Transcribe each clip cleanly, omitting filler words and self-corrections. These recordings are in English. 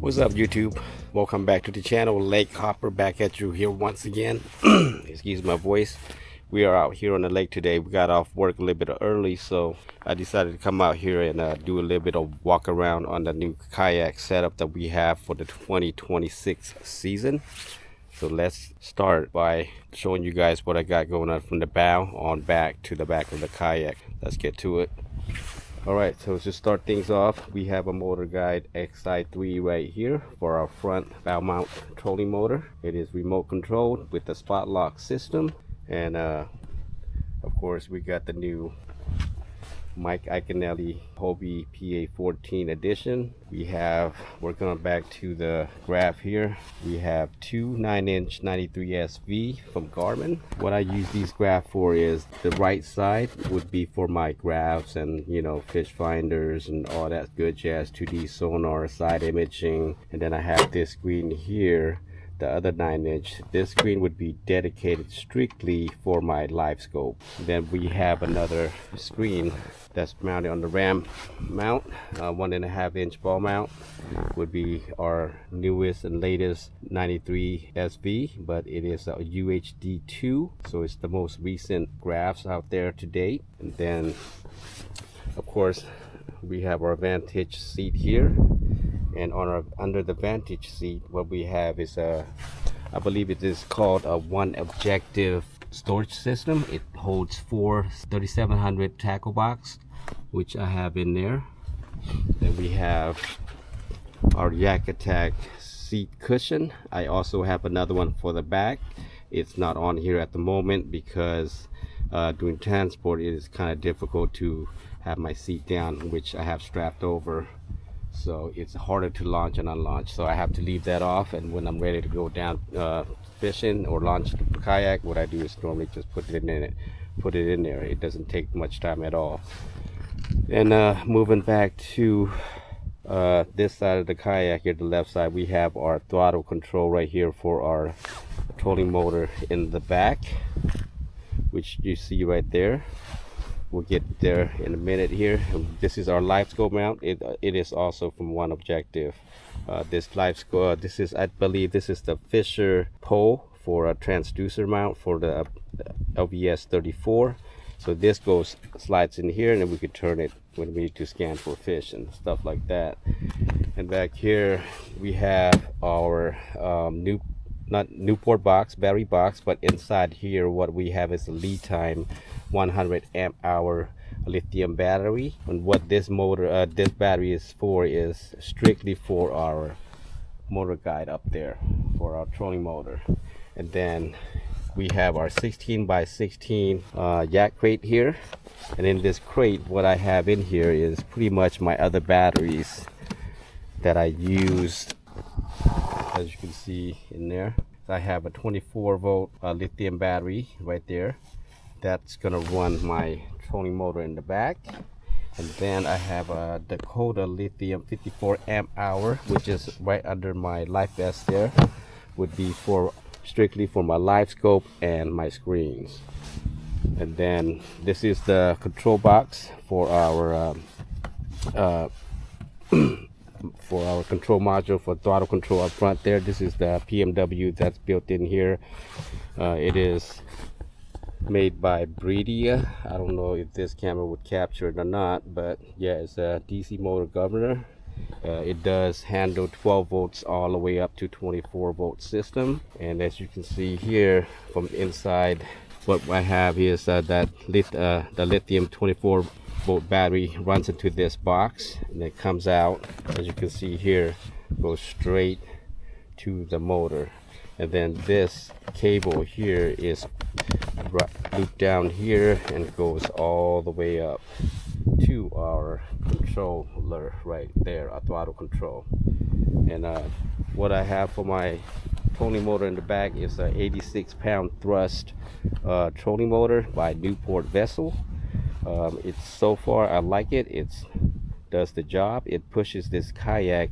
What's up, YouTube? Welcome back to the channel. Lake Hopper back at you here once again. Excuse my voice. We are out here on the lake today. We got off work a little bit early, so I decided to come out here and do a little bit of walk around on the new kayak setup that we have for the 2026 season. So let's start by showing you guys what I got going on from the bow on back to the back of the kayak. Let's get to it. Alright, so to start things off, we have a Motor Guide XI3 right here for our front bow mount trolling motor. It is remote controlled with the spot lock system, and of course we got the new Mike Iaconelli Hobie PA14 edition. We're going back to the graph here. We have two 9-inch 93SV from Garmin. What I use these graph for is the right side would be for my graphs and, you know, fish finders and all that good jazz, 2D sonar, side imaging. And then I have this screen here, the other 9-inch. This screen would be dedicated strictly for my live scope. Then we have another screen that's mounted on the ram mount. 1.5-inch ball mount would be our newest and latest 93 SV, but it is a UHD 2, so it's the most recent graphs out there to date. And then of course we have our Vantage seat here, and on our under the Vantage seat what we have is I believe it is called a one objective storage system. It holds 4 3700 tackle box, which I have in there. Then we have our Yak Attack seat cushion. I also have another one for the back. It's not on here at the moment because during transport it is kind of difficult to have my seat down, which I have strapped over, so it's harder to launch and unlaunch, so I have to leave that off. And when I'm ready to go down fishing or launch the kayak, what I do is normally just put it in there. It doesn't take much time at all. And moving back to this side of the kayak here, the left side, we have our throttle control right here for our trolling motor in the back, which you see right there. We'll get there in a minute here. This is our live scope mount. It is also from One Objective. This live scope, I believe this is the Fisher pole for a transducer mount for the LVS 34. So this slides in here, and then we could turn it when we need to scan for fish and stuff like that. And back here we have our not Newport box, battery box, but inside here what we have is a lead time 100 amp hour lithium battery. And what this this battery is for is strictly for our Motor Guide up there for our trolling motor. And then we have our 16 by 16 yak crate here, and in this crate what I have in here is pretty much my other batteries that I used. As you can see in there, I have a 24-volt lithium battery right there that's gonna run my trolling motor in the back. And then I have a Dakota lithium 54 amp hour, which is right under my life vest there, would be for strictly for my live scope and my screens. And then this is the control box for our for our control module for throttle control up front there. This is the PMW that's built in here. It is made by Breedia. I don't know if this camera would capture it or not, but yeah, it's a DC motor governor. It does handle 12 volts all the way up to 24-volt system. And as you can see here from inside, what I have is the lithium 24-volt battery runs into this box, and it comes out, as you can see here, goes straight to the motor. And then this cable here is looped down here and goes all the way up to our controller right there, our throttle control. And what I have for my trolling motor in the back is a 86-pound thrust trolling motor by Newport Vessel. It's so far I like it. It does the job. It pushes this kayak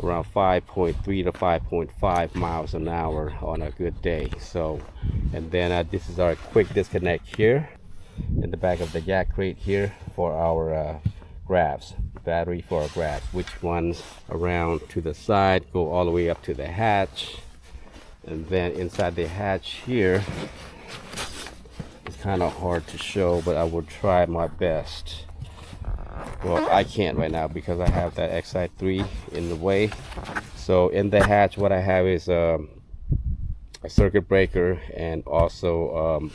around 5.3 to 5.5 miles an hour on a good day. So, and then this is our quick disconnect here in the back of the yak crate here for our grabs, battery for our grabs, which ones around to the side go all the way up to the hatch. And then inside the hatch here, it's kind of hard to show, but I will try my best. Well, I can't right now because I have that XI3 in the way. So in the hatch, what I have is a circuit breaker and also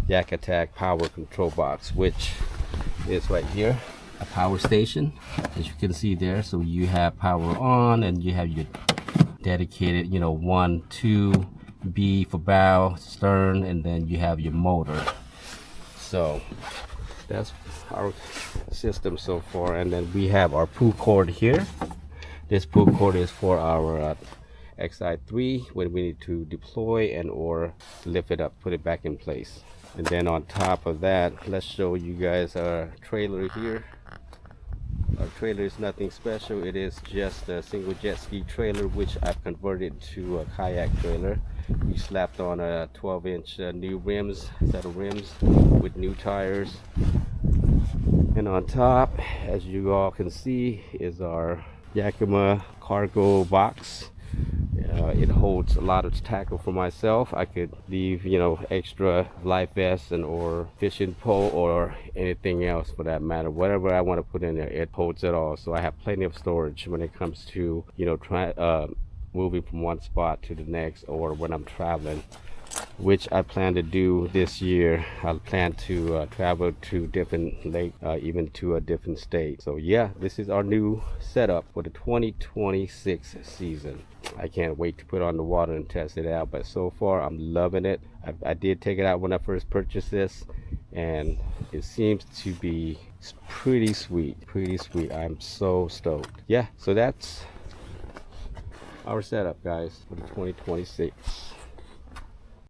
Yak Attack power control box, which is right here, a power station, as you can see there. So you have power on, and you have your dedicated, 1, 2, B for bow, stern, and then you have your motor. So that's our system so far. And then we have our pull cord here. This pull cord is for our XI3 when we need to deploy and or lift it up, put it back in place. And then on top of that, let's show you guys our trailer here. Our trailer is nothing special. It is just a single jet ski trailer, which I've converted to a kayak trailer. We slapped on a 12-inch new set of rims with new tires. And on top, as you all can see, is our Yakima cargo box. It holds a lot of tackle for myself. I could leave, extra life vest and or fishing pole or anything else for that matter. Whatever I want to put in there, it holds it all. So I have plenty of storage when it comes to, moving from one spot to the next, or when I'm traveling, which I plan to do this year. I plan to travel to different lake, even to a different state. So yeah, this is our new setup for the 2026 season. I can't wait to put it on the water and test it out, but so far I'm loving it. I did take it out when I first purchased this, and it seems to be pretty sweet. I'm so stoked. Yeah, so that's our setup, guys, for the 2026.